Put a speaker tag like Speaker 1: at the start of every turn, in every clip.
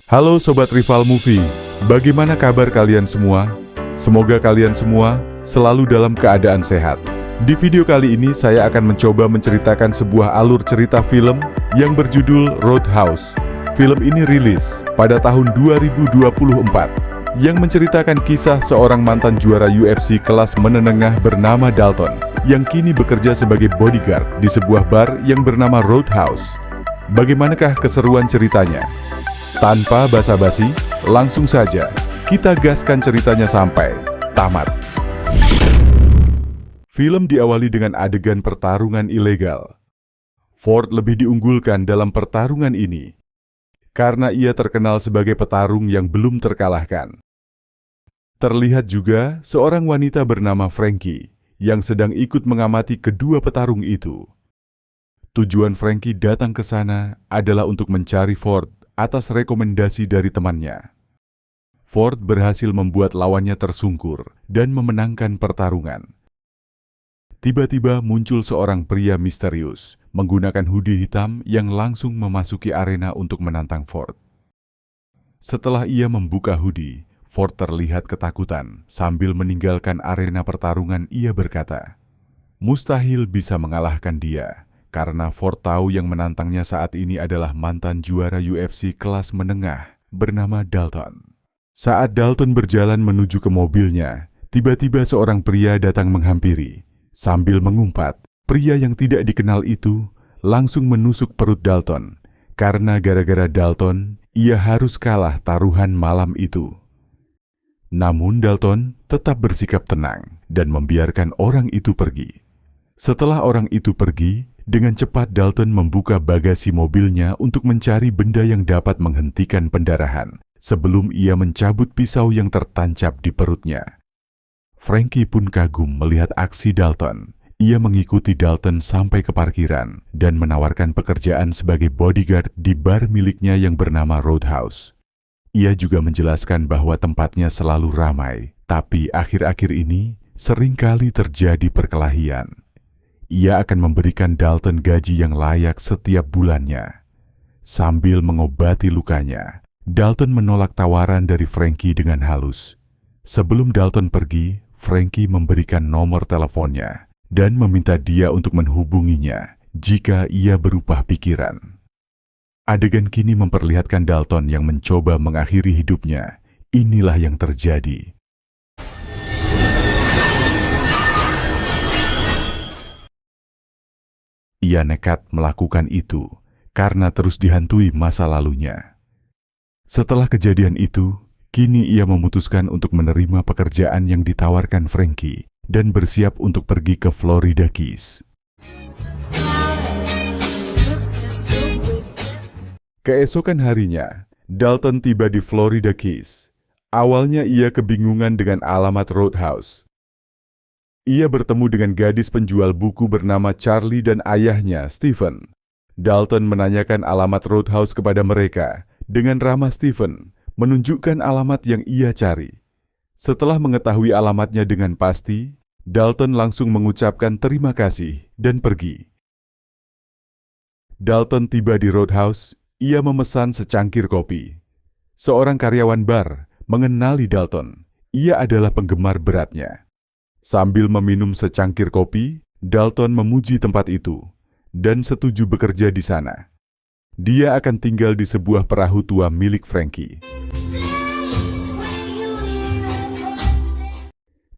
Speaker 1: Halo Sobat Rival Movie, bagaimana kabar kalian semua? Semoga kalian semua selalu dalam keadaan sehat. Di video kali ini saya akan mencoba menceritakan sebuah alur cerita film yang berjudul Roadhouse. Film ini rilis pada tahun 2024 yang menceritakan kisah seorang mantan juara UFC kelas menengah bernama Dalton yang kini bekerja sebagai bodyguard di sebuah bar yang bernama Roadhouse. Bagaimanakah keseruan ceritanya? Tanpa basa-basi, langsung saja kita gaskan ceritanya sampai tamat. Film diawali dengan adegan pertarungan ilegal. Ford lebih diunggulkan dalam pertarungan ini karena ia terkenal sebagai petarung yang belum terkalahkan. Terlihat juga seorang wanita bernama Frankie yang sedang ikut mengamati kedua petarung itu. Tujuan Frankie datang ke sana adalah untuk mencari Ford atas rekomendasi dari temannya. Ford berhasil membuat lawannya tersungkur dan memenangkan pertarungan. Tiba-tiba muncul seorang pria misterius menggunakan hoodie hitam yang langsung memasuki arena untuk menantang Ford. Setelah ia membuka hoodie, Ford terlihat ketakutan sambil meninggalkan arena pertarungan. Ia berkata, mustahil bisa mengalahkan dia. Karena Ford tahu yang menantangnya saat ini adalah mantan juara UFC kelas menengah bernama Dalton. Saat Dalton berjalan menuju ke mobilnya, tiba-tiba seorang pria datang menghampiri. Sambil mengumpat, pria yang tidak dikenal itu langsung menusuk perut Dalton. Karena gara-gara Dalton, ia harus kalah taruhan malam itu. Namun Dalton tetap bersikap tenang dan membiarkan orang itu pergi. Setelah orang itu pergi, dengan cepat Dalton membuka bagasi mobilnya untuk mencari benda yang dapat menghentikan pendarahan sebelum ia mencabut pisau yang tertancap di perutnya. Frankie pun kagum melihat aksi Dalton. Ia mengikuti Dalton sampai ke parkiran dan menawarkan pekerjaan sebagai bodyguard di bar miliknya yang bernama Roadhouse. Ia juga menjelaskan bahwa tempatnya selalu ramai, tapi akhir-akhir ini seringkali terjadi perkelahian. Ia akan memberikan Dalton gaji yang layak setiap bulannya. Sambil mengobati lukanya, Dalton menolak tawaran dari Frankie dengan halus. Sebelum Dalton pergi, Frankie memberikan nomor teleponnya dan meminta dia untuk menghubunginya jika ia berubah pikiran. Adegan kini memperlihatkan Dalton yang mencoba mengakhiri hidupnya. Inilah yang terjadi. Ia nekat melakukan itu karena terus dihantui masa lalunya. Setelah kejadian itu, kini ia memutuskan untuk menerima pekerjaan yang ditawarkan Frankie dan bersiap untuk pergi ke Florida Keys. Keesokan harinya, Dalton tiba di Florida Keys. Awalnya ia kebingungan dengan alamat Roadhouse. Ia bertemu dengan gadis penjual buku bernama Charlie dan ayahnya, Stephen. Dalton menanyakan alamat Roadhouse kepada mereka. Dengan ramah Stephen menunjukkan alamat yang ia cari. Setelah mengetahui alamatnya dengan pasti, Dalton langsung mengucapkan terima kasih dan pergi. Dalton tiba di Roadhouse, ia memesan secangkir kopi. Seorang karyawan bar mengenali Dalton. Ia adalah penggemar beratnya. Sambil meminum secangkir kopi, Dalton memuji tempat itu dan setuju bekerja di sana. Dia akan tinggal di sebuah perahu tua milik Frankie.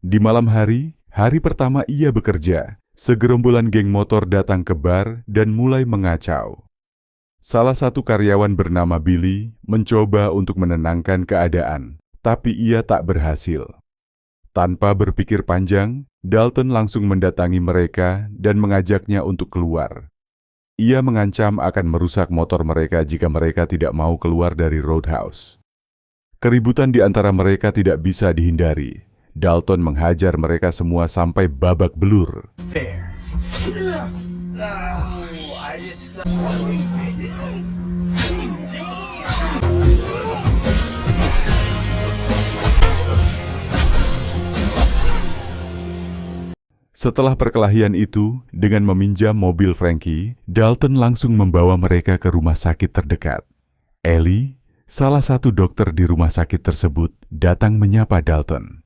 Speaker 1: Di malam hari, hari pertama ia bekerja, segerombolan geng motor datang ke bar dan mulai mengacau. Salah satu karyawan bernama Billy mencoba untuk menenangkan keadaan, tapi ia tak berhasil. Tanpa berpikir panjang, Dalton langsung mendatangi mereka dan mengajaknya untuk keluar. Ia mengancam akan merusak motor mereka jika mereka tidak mau keluar dari Roadhouse. Keributan di antara mereka tidak bisa dihindari. Dalton menghajar mereka semua sampai babak belur. Setelah perkelahian itu, dengan meminjam mobil Frankie, Dalton langsung membawa mereka ke rumah sakit terdekat. Ellie, salah satu dokter di rumah sakit tersebut, datang menyapa Dalton.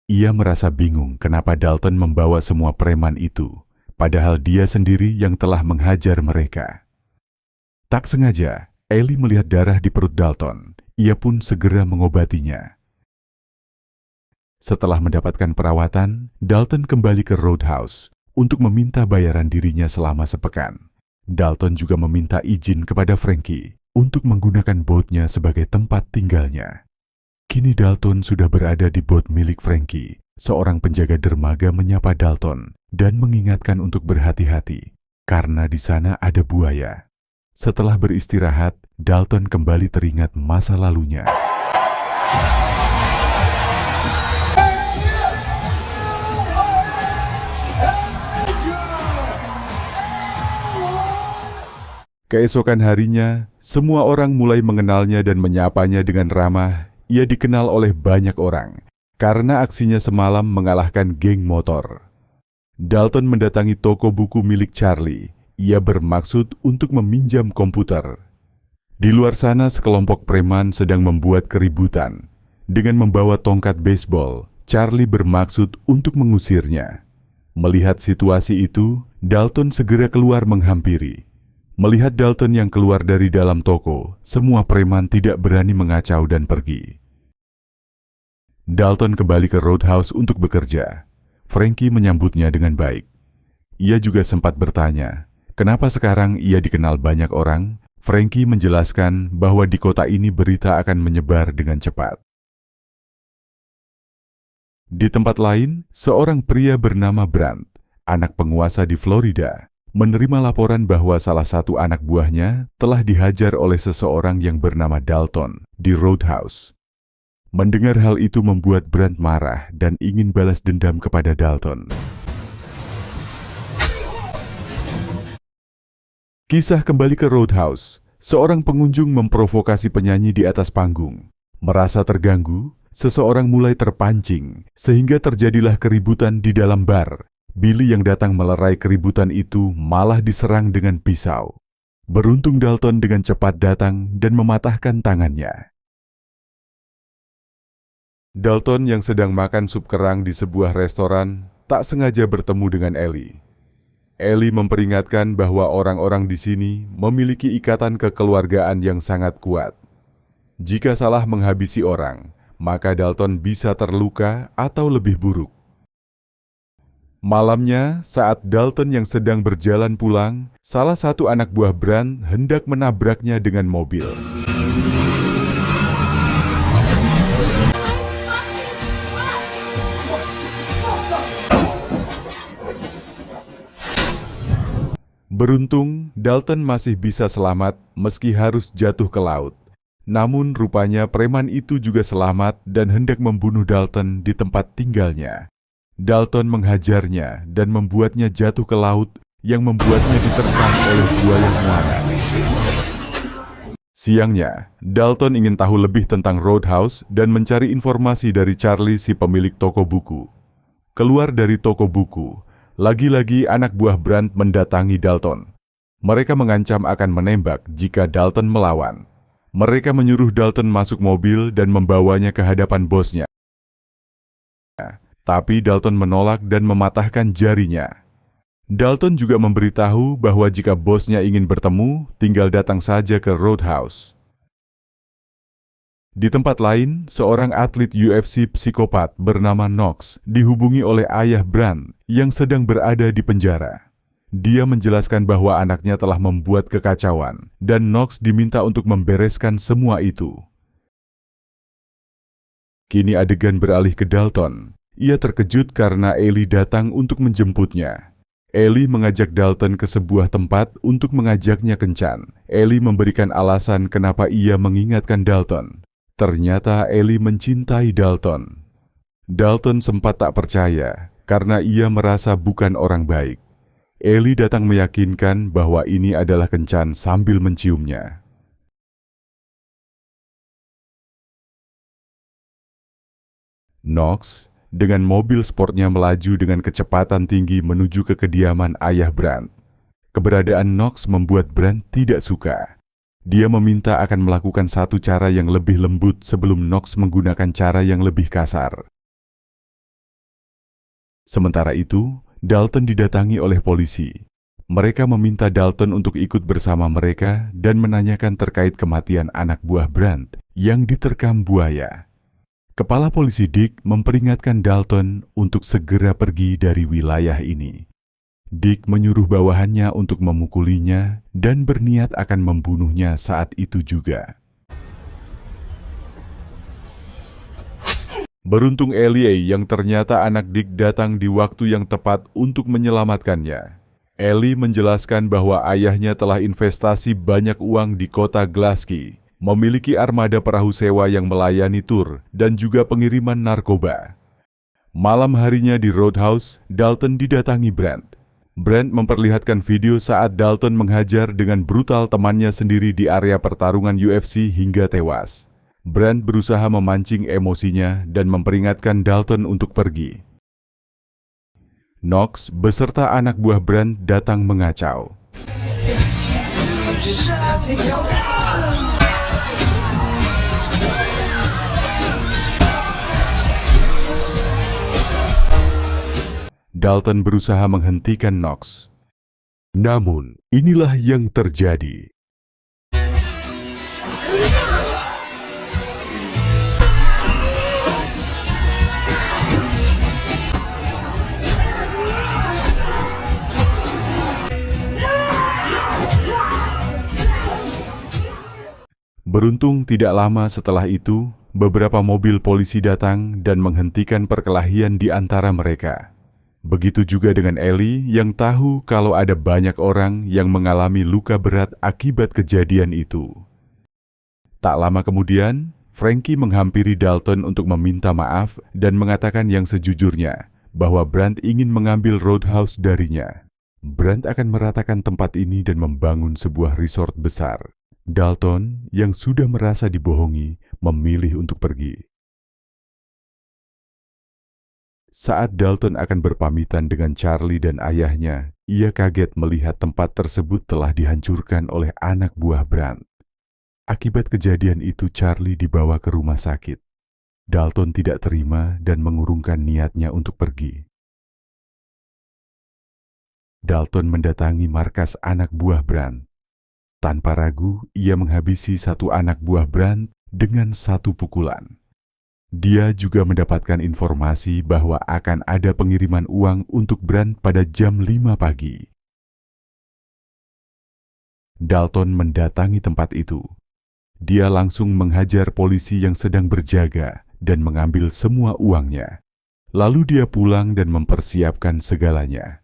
Speaker 1: Ia merasa bingung kenapa Dalton membawa semua preman itu, padahal dia sendiri yang telah menghajar mereka. Tak sengaja, Ellie melihat darah di perut Dalton. Ia pun segera mengobatinya. Setelah mendapatkan perawatan, Dalton kembali ke Roadhouse untuk meminta bayaran dirinya selama sepekan. Dalton juga meminta izin kepada Frankie untuk menggunakan botnya sebagai tempat tinggalnya. Kini Dalton sudah berada di bot milik Frankie. Seorang penjaga dermaga menyapa Dalton dan mengingatkan untuk berhati-hati karena di sana ada buaya. Setelah beristirahat, Dalton kembali teringat masa lalunya. Keesokan harinya, semua orang mulai mengenalnya dan menyapanya dengan ramah. Ia dikenal oleh banyak orang karena aksinya semalam mengalahkan geng motor. Dalton mendatangi toko buku milik Charlie. Ia bermaksud untuk meminjam komputer. Di luar sana, sekelompok preman sedang membuat keributan. Dengan membawa tongkat baseball, Charlie bermaksud untuk mengusirnya. Melihat situasi itu, Dalton segera keluar menghampiri. Melihat Dalton yang keluar dari dalam toko, semua preman tidak berani mengacau dan pergi. Dalton kembali ke Roadhouse untuk bekerja. Frankie menyambutnya dengan baik. Ia juga sempat bertanya, kenapa sekarang ia dikenal banyak orang? Frankie menjelaskan bahwa di kota ini berita akan menyebar dengan cepat. Di tempat lain, seorang pria bernama Brant, anak penguasa di Florida, menerima laporan bahwa salah satu anak buahnya telah dihajar oleh seseorang yang bernama Dalton di Roadhouse. Mendengar hal itu membuat Brant marah dan ingin balas dendam kepada Dalton. Kisah kembali ke Roadhouse. Seorang pengunjung memprovokasi penyanyi di atas panggung. Merasa terganggu, seseorang mulai terpancing, sehingga terjadilah keributan di dalam bar. Billy yang datang melerai keributan itu malah diserang dengan pisau. Beruntung Dalton dengan cepat datang dan mematahkan tangannya. Dalton yang sedang makan sup kerang di sebuah restoran tak sengaja bertemu dengan Ellie. Ellie memperingatkan bahwa orang-orang di sini memiliki ikatan kekeluargaan yang sangat kuat. Jika salah menghabisi orang, maka Dalton bisa terluka atau lebih buruk. Malamnya, saat Dalton yang sedang berjalan pulang, salah satu anak buah Brant hendak menabraknya dengan mobil. Beruntung, Dalton masih bisa selamat meski harus jatuh ke laut. Namun rupanya preman itu juga selamat dan hendak membunuh Dalton di tempat tinggalnya. Dalton menghajarnya dan membuatnya jatuh ke laut yang membuatnya diterkam oleh buaya muara. Siangnya, Dalton ingin tahu lebih tentang Roadhouse dan mencari informasi dari Charlie si pemilik toko buku. Keluar dari toko buku, lagi-lagi anak buah Brant mendatangi Dalton. Mereka mengancam akan menembak jika Dalton melawan. Mereka menyuruh Dalton masuk mobil dan membawanya ke hadapan bosnya. Tapi Dalton menolak dan mematahkan jarinya. Dalton juga memberitahu bahwa jika bosnya ingin bertemu, tinggal datang saja ke Roadhouse. Di tempat lain, seorang atlet UFC psikopat bernama Knox dihubungi oleh ayah Brant yang sedang berada di penjara. Dia menjelaskan bahwa anaknya telah membuat kekacauan dan Knox diminta untuk membereskan semua itu. Kini adegan beralih ke Dalton. Ia terkejut karena Ellie datang untuk menjemputnya. Ellie mengajak Dalton ke sebuah tempat untuk mengajaknya kencan. Ellie memberikan alasan kenapa ia mengingatkan Dalton. Ternyata Ellie mencintai Dalton. Dalton sempat tak percaya karena ia merasa bukan orang baik. Ellie datang meyakinkan bahwa ini adalah kencan sambil menciumnya. Knox, dengan mobil sportnya melaju dengan kecepatan tinggi menuju ke kediaman ayah Brandt. Keberadaan Knox membuat Brandt tidak suka. Dia meminta akan melakukan satu cara yang lebih lembut sebelum Knox menggunakan cara yang lebih kasar. Sementara itu, Dalton didatangi oleh polisi. Mereka meminta Dalton untuk ikut bersama mereka dan menanyakan terkait kematian anak buah Brandt yang diterkam buaya. Kepala polisi Dick memperingatkan Dalton untuk segera pergi dari wilayah ini. Dick menyuruh bawahannya untuk memukulinya dan berniat akan membunuhnya saat itu juga. Beruntung Ellie yang ternyata anak Dick datang di waktu yang tepat untuk menyelamatkannya. Ellie menjelaskan bahwa ayahnya telah investasi banyak uang di kota Glasgow, memiliki armada perahu sewa yang melayani tur dan juga pengiriman narkoba. Malam harinya di Roadhouse, Dalton didatangi Brandt. Brandt memperlihatkan video saat Dalton menghajar dengan brutal temannya sendiri di area pertarungan UFC hingga tewas. Brandt berusaha memancing emosinya dan memperingatkan Dalton untuk pergi. Knox beserta anak buah Brandt datang mengacau. Dalton berusaha menghentikan Knox. Namun, inilah yang terjadi. Beruntung tidak lama setelah itu, beberapa mobil polisi datang dan menghentikan perkelahian di antara mereka. Begitu juga dengan Ellie yang tahu kalau ada banyak orang yang mengalami luka berat akibat kejadian itu. Tak lama kemudian, Frankie menghampiri Dalton untuk meminta maaf dan mengatakan yang sejujurnya, bahwa Brandt ingin mengambil Roadhouse darinya. Brandt akan meratakan tempat ini dan membangun sebuah resort besar. Dalton, yang sudah merasa dibohongi, memilih untuk pergi. Saat Dalton akan berpamitan dengan Charlie dan ayahnya, ia kaget melihat tempat tersebut telah dihancurkan oleh anak buah Brandt. Akibat kejadian itu, Charlie dibawa ke rumah sakit. Dalton tidak terima dan mengurungkan niatnya untuk pergi. Dalton mendatangi markas anak buah Brandt. Tanpa ragu, ia menghabisi satu anak buah Brandt dengan satu pukulan. Dia juga mendapatkan informasi bahwa akan ada pengiriman uang untuk Brandt pada jam 5 pagi. Dalton mendatangi tempat itu. Dia langsung menghajar polisi yang sedang berjaga dan mengambil semua uangnya. Lalu dia pulang dan mempersiapkan segalanya.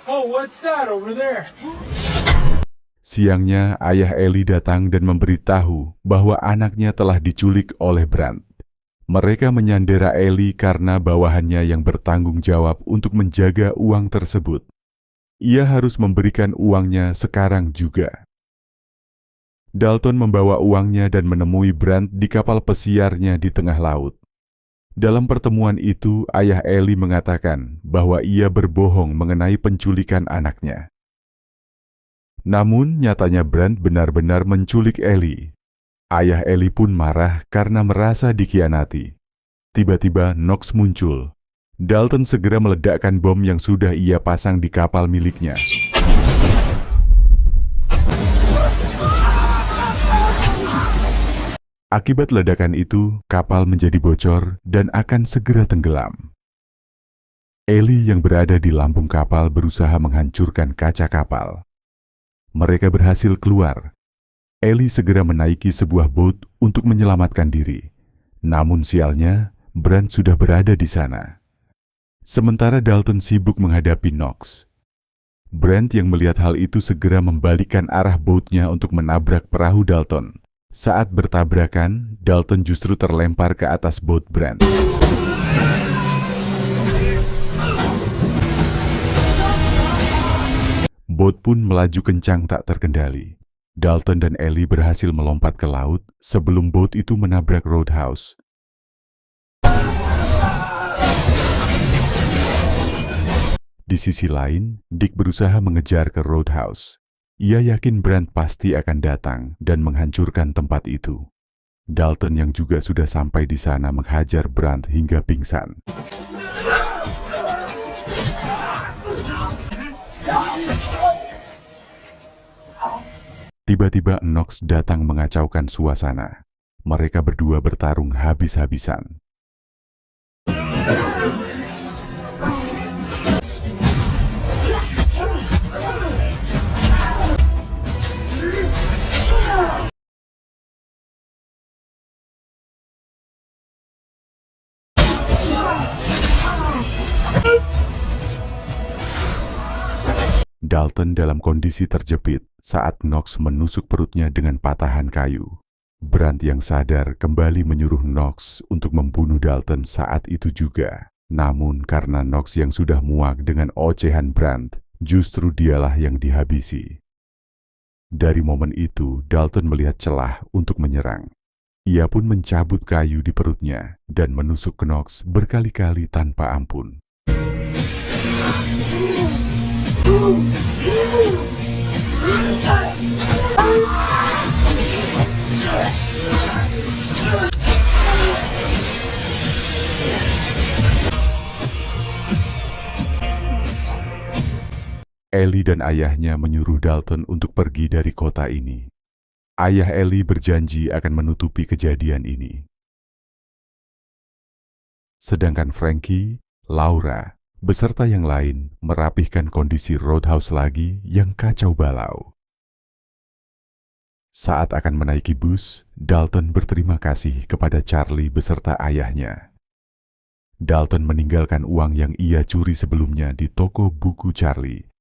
Speaker 2: Oh, what's that over there?
Speaker 1: Siangnya, ayah Ellie datang dan memberitahu bahwa anaknya telah diculik oleh Brandt. Mereka menyandera Ellie karena bawahannya yang bertanggung jawab untuk menjaga uang tersebut. Ia harus memberikan uangnya sekarang juga. Dalton membawa uangnya dan menemui Brandt di kapal pesiarnya di tengah laut. Dalam pertemuan itu, ayah Ellie mengatakan bahwa ia berbohong mengenai penculikan anaknya. Namun, nyatanya Brandt benar-benar menculik Ellie. Ayah Ellie pun marah karena merasa dikhianati. Tiba-tiba Knox muncul. Dalton segera meledakkan bom yang sudah ia pasang di kapal miliknya. Akibat ledakan itu, kapal menjadi bocor dan akan segera tenggelam. Ellie yang berada di lambung kapal berusaha menghancurkan kaca kapal. Mereka berhasil keluar. Ellie segera menaiki sebuah boat untuk menyelamatkan diri. Namun sialnya, Brandt sudah berada di sana. Sementara Dalton sibuk menghadapi Knox. Brandt yang melihat hal itu segera membalikkan arah boatnya untuk menabrak perahu Dalton. Saat bertabrakan, Dalton justru terlempar ke atas boat Brandt. Boat pun melaju kencang tak terkendali. Dalton dan Ellie berhasil melompat ke laut sebelum boat itu menabrak Roadhouse. Di sisi lain, Dick berusaha mengejar ke Roadhouse. Ia yakin Brandt pasti akan datang dan menghancurkan tempat itu. Dalton yang juga sudah sampai di sana menghajar Brandt hingga pingsan. Tiba-tiba Knox datang mengacaukan suasana. Mereka berdua bertarung habis-habisan. Dalton dalam kondisi terjepit saat Knox menusuk perutnya dengan patahan kayu. Brandt yang sadar kembali menyuruh Knox untuk membunuh Dalton saat itu juga. Namun karena Knox yang sudah muak dengan ocehan Brandt, justru dialah yang dihabisi. Dari momen itu, Dalton melihat celah untuk menyerang. Ia pun mencabut kayu di perutnya dan menusuk Knox berkali-kali tanpa ampun. Ellie dan ayahnya menyuruh Dalton untuk pergi dari kota ini. Ayah Ellie berjanji akan menutupi kejadian ini. Sedangkan Frankie, Laura, beserta yang lain merapihkan kondisi Roadhouse lagi yang kacau balau. Saat akan menaiki bus, Dalton berterima kasih kepada Charlie beserta ayahnya. Dalton meninggalkan uang yang ia curi sebelumnya di toko buku Charlie.